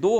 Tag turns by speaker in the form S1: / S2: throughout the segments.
S1: 2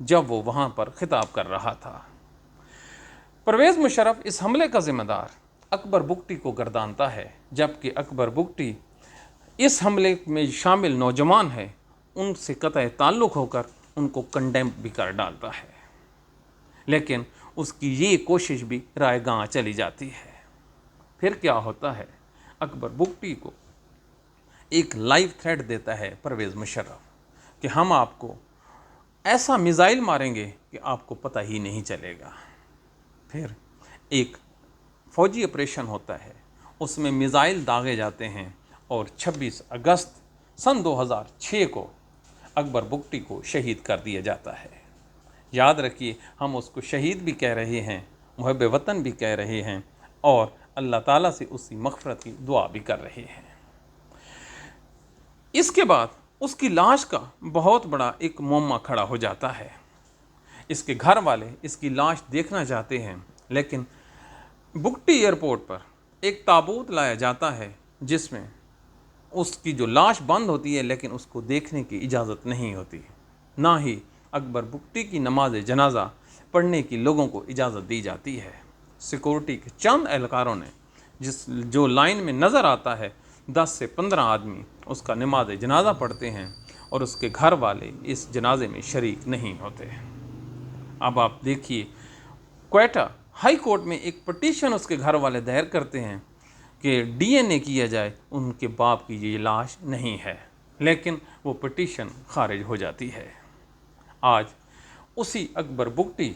S1: جب وہ وہاں پر خطاب کر رہا تھا۔ پرویز مشرف اس حملے کا ذمہ دار اکبر بگٹی کو گردانتا ہے، جبکہ اکبر بگٹی اس حملے میں شامل نوجوان ہے ان سے قطع تعلق ہو کر ان کو کنڈیم بھی کر ڈالتا ہے، لیکن اس کی یہ کوشش بھی رائے گاں چلی جاتی ہے۔ پھر کیا ہوتا ہے، اکبر بگٹی کو ایک لائیو تھریٹ دیتا ہے پرویز مشرف کہ ہم آپ کو ایسا میزائل ماریں گے کہ آپ کو پتہ ہی نہیں چلے گا۔ پھر ایک فوجی آپریشن ہوتا ہے، اس میں میزائل داغے جاتے ہیں اور 26 اگست سن 2006 کو اکبر بگٹی کو شہید کر دیا جاتا ہے۔ یاد رکھیے، ہم اس کو شہید بھی کہہ رہے ہیں، محب وطن بھی کہہ رہے ہیں، اور اللہ تعالیٰ سے اس کی مغفرت کی دعا بھی کر رہے ہیں۔ اس کے بعد اس کی لاش کا بہت بڑا ایک معمہ کھڑا ہو جاتا ہے۔ اس کے گھر والے اس کی لاش دیکھنا چاہتے ہیں، لیکن بگٹی ایئرپورٹ پر ایک تابوت لایا جاتا ہے جس میں اس کی جو لاش بند ہوتی ہے، لیکن اس کو دیکھنے کی اجازت نہیں ہوتی، نہ ہی اکبر بگٹی کی نماز جنازہ پڑھنے کی لوگوں کو اجازت دی جاتی ہے۔ سیکورٹی کے چند اہلکاروں نے جو لائن میں نظر آتا ہے 10 سے 15 آدمی اس کا نماز جنازہ پڑھتے ہیں، اور اس کے گھر والے اس جنازے میں شریک نہیں ہوتے۔ اب آپ دیکھیے، کوئٹہ ہائی کورٹ میں ایک پٹیشن اس کے گھر والے دائر کرتے ہیں کہ DNA کیا جائے، ان کے باپ کی یہ لاش نہیں ہے، لیکن وہ پٹیشن خارج ہو جاتی ہے۔ آج اسی اکبر بگٹی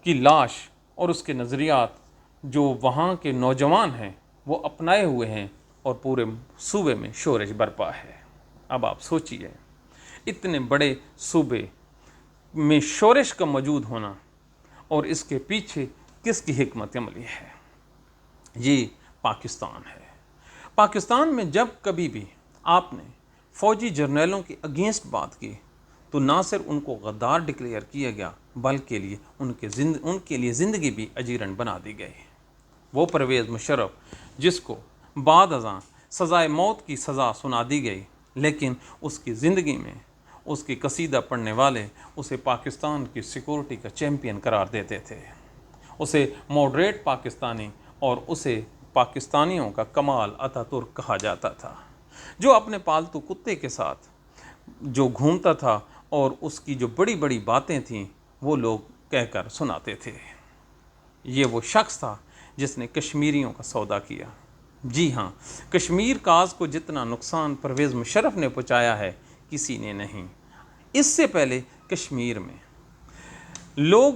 S1: کی لاش اور اس کے نظریات جو وہاں کے نوجوان ہیں وہ اپنائے ہوئے ہیں، اور پورے صوبے میں شورش برپا ہے۔ اب آپ سوچئے، اتنے بڑے صوبے میں شورش کا موجود ہونا، اور اس کے پیچھے کس کی حکمت عملی ہے؟ یہ پاکستان ہے۔ پاکستان میں جب کبھی بھی آپ نے فوجی جرنیلوں کے اگینسٹ بات کی تو نہ صرف ان کو غدار ڈکلیئر کیا گیا، بلکہ ان کے لیے زندگی بھی اجیرن بنا دی گئی۔ وہ پرویز مشرف جس کو بعد ازاں سزائے موت کی سزا سنا دی گئی، لیکن اس کی زندگی میں اس کی قصیدہ پڑھنے والے اسے پاکستان کی سیکورٹی کا چیمپئن قرار دیتے تھے، اسے ماڈریٹ پاکستانی اور اسے پاکستانیوں کا کمال اتا ترک کہا جاتا تھا، جو اپنے پالتو کتے کے ساتھ جو گھومتا تھا اور اس کی جو بڑی بڑی باتیں تھیں وہ لوگ کہہ کر سناتے تھے۔ یہ وہ شخص تھا جس نے کشمیریوں کا سودا کیا۔ جی ہاں، کشمیر کاز کو جتنا نقصان پرویز مشرف نے پہنچایا ہے کسی نے نہیں۔ اس سے پہلے کشمیر میں لوگ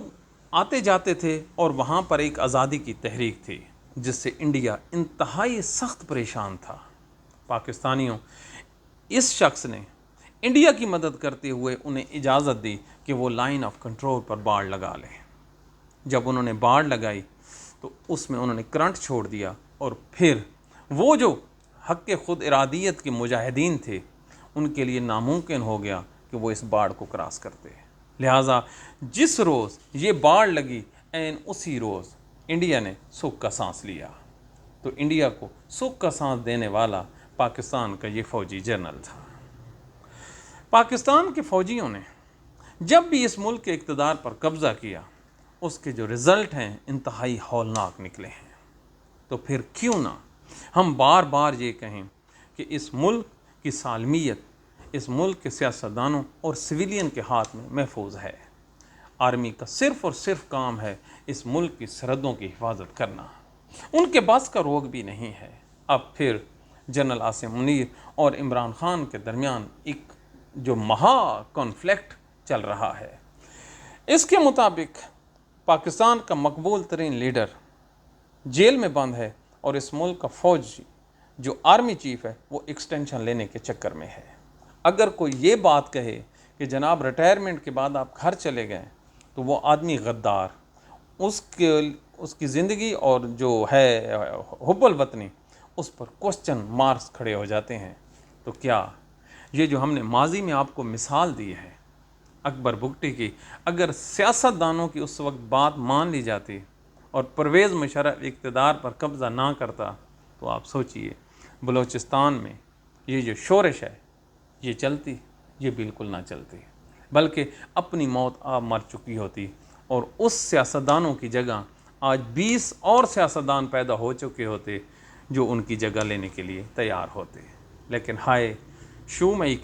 S1: آتے جاتے تھے اور وہاں پر ایک آزادی کی تحریک تھی جس سے انڈیا انتہائی سخت پریشان تھا۔ پاکستانیوں اس شخص نے انڈیا کی مدد کرتے ہوئے انہیں اجازت دی کہ وہ لائن آف کنٹرول پر باڑ لگا لیں۔ جب انہوں نے باڑ لگائی تو اس میں انہوں نے کرنٹ چھوڑ دیا، اور پھر وہ جو حق خود ارادیت کے مجاہدین تھے ان کے لیے ناممکن ہو گیا کہ وہ اس باڑ کو کراس کرتے۔ لہٰذا جس روز یہ باڑ لگی عین اسی روز انڈیا نے سکھ کا سانس لیا۔ تو انڈیا کو سکھ کا سانس دینے والا پاکستان کا یہ فوجی جنرل تھا۔ پاکستان کے فوجیوں نے جب بھی اس ملک کے اقتدار پر قبضہ کیا، اس کے جو رزلٹ ہیں انتہائی ہولناک نکلے ہیں۔ تو پھر کیوں نہ ہم بار بار یہ کہیں کہ اس ملک کی سالمیت اس ملک کے سیاستدانوں اور سویلین کے ہاتھ میں محفوظ ہے۔ آرمی کا صرف اور صرف کام ہے اس ملک کی سرحدوں کی حفاظت کرنا، ان کے بس کا روگ بھی نہیں ہے۔ اب پھر جنرل عاصم منیر اور عمران خان کے درمیان ایک جو مہا کانفلکٹ چل رہا ہے، اس کے مطابق پاکستان کا مقبول ترین لیڈر جیل میں بند ہے، اور اس ملک کا فوج جو آرمی چیف ہے وہ ایکسٹینشن لینے کے چکر میں ہے۔ اگر کوئی یہ بات کہے کہ جناب ریٹائرمنٹ کے بعد آپ گھر چلے گئے تو وہ آدمی غدار، اس کی زندگی اور جو ہے حب الوطنی اس پر کوسچن مارکس کھڑے ہو جاتے ہیں۔ تو کیا یہ جو ہم نے ماضی میں آپ کو مثال دی ہے اکبر بگٹی کی، اگر سیاست دانوں کی اس وقت بات مان لی جاتی اور پرویز مشرف اقتدار پر قبضہ نہ کرتا تو آپ سوچئے بلوچستان میں یہ جو شورش ہے یہ چلتی؟ یہ بالکل نہ چلتی۔ بلکہ اپنی موت آپ مر چکی ہوتی اور اس سیاستدانوں کی جگہ آج 20 اور سیاستدان پیدا ہو چکے ہوتے جو ان کی جگہ لینے کے لیے تیار ہوتے. لیکن ہائے شومئی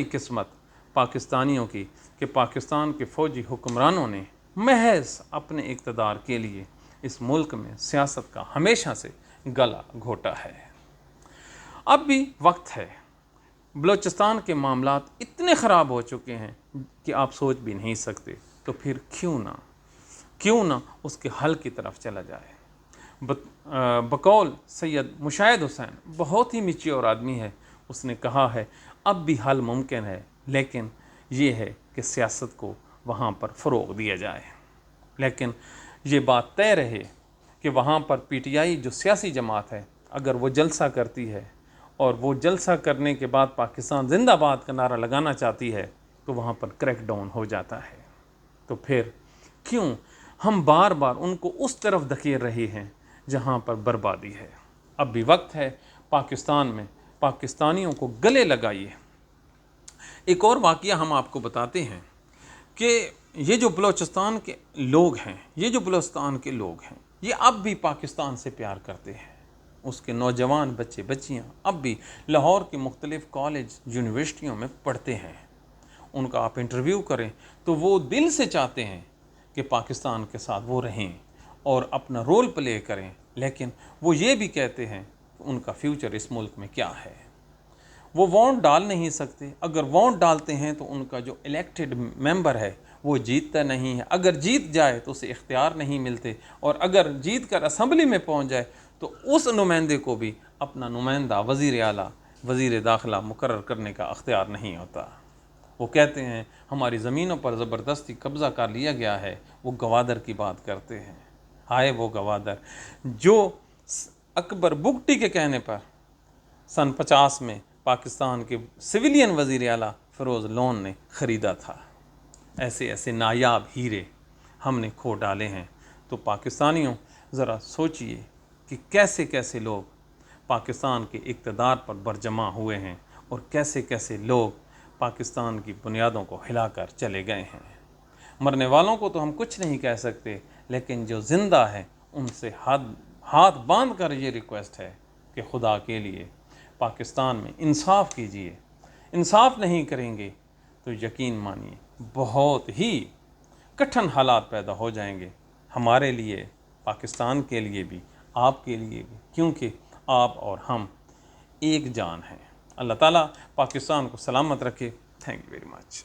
S1: قسمت پاکستانیوں کی کہ پاکستان کے فوجی حکمرانوں نے محض اپنے اقتدار کے لیے اس ملک میں سیاست کا ہمیشہ سے گلا گھوٹا ہے. اب بھی وقت ہے. بلوچستان کے معاملات اتنے خراب ہو چکے ہیں کہ آپ سوچ بھی نہیں سکتے. تو پھر کیوں نہ اس کے حل کی طرف چلا جائے. بقول سید مشاہد حسین بہت ہی میچیور آدمی ہے. اس نے کہا ہے اب بھی حل ممکن ہے، لیکن یہ ہے کہ سیاست کو وہاں پر فروغ دیا جائے. لیکن یہ بات طے رہے کہ وہاں پر پی ٹی آئی جو سیاسی جماعت ہے اگر وہ جلسہ کرتی ہے اور وہ جلسہ کرنے کے بعد پاکستان زندہ باد کا نعرہ لگانا چاہتی ہے تو وہاں پر کریک ڈاؤن ہو جاتا ہے. تو پھر کیوں ہم بار بار ان کو اس طرف دھکیل رہے ہیں جہاں پر بربادی ہے. اب بھی وقت ہے پاکستان میں پاکستانیوں کو گلے لگائیے. ایک اور واقعہ ہم آپ کو بتاتے ہیں کہ یہ جو بلوچستان کے لوگ ہیں یہ اب بھی پاکستان سے پیار کرتے ہیں. اس کے نوجوان بچے بچیاں اب بھی لاہور کے مختلف کالج یونیورسٹیوں میں پڑھتے ہیں. ان کا آپ انٹرویو کریں تو وہ دل سے چاہتے ہیں کہ پاکستان کے ساتھ وہ رہیں اور اپنا رول پلے کریں، لیکن وہ یہ بھی کہتے ہیں کہ ان کا فیوچر اس ملک میں کیا ہے. وہ ووٹ ڈال نہیں سکتے. اگر ووٹ ڈالتے ہیں تو ان کا جو الیکٹڈ ممبر ہے وہ جیتتا نہیں ہے. اگر جیت جائے تو اسے اختیار نہیں ملتے، اور اگر جیت کر اسمبلی میں پہنچ جائے تو اس نمائندے کو بھی اپنا نمائندہ وزیر اعلیٰ وزیر داخلہ مقرر کرنے کا اختیار نہیں ہوتا. وہ کہتے ہیں ہماری زمینوں پر زبردستی قبضہ کر لیا گیا ہے. وہ گوادر کی بات کرتے ہیں. ہائے وہ گوادر جو اکبر بگٹی کے کہنے پر سن 50 میں پاکستان کے سویلین وزیر اعلیٰ فیروز لون نے خریدا تھا. ایسے نایاب ہیرے ہم نے کھو ڈالے ہیں. تو پاکستانیوں ذرا سوچئے کہ کیسے لوگ پاکستان کے اقتدار پر برجمع ہوئے ہیں اور کیسے لوگ پاکستان کی بنیادوں کو ہلا کر چلے گئے ہیں. مرنے والوں کو تو ہم کچھ نہیں کہہ سکتے، لیکن جو زندہ ہیں ان سے ہاتھ باندھ کر یہ ریکویسٹ ہے کہ خدا کے لیے پاکستان میں انصاف کیجئے. انصاف نہیں کریں گے تو یقین مانیے بہت ہی کٹھن حالات پیدا ہو جائیں گے ہمارے لیے، پاکستان کے لیے بھی، آپ کے لیے بھی، کیونکہ آپ اور ہم ایک جان ہیں. اللہ تعالیٰ پاکستان کو سلامت رکھے. Thank you very much.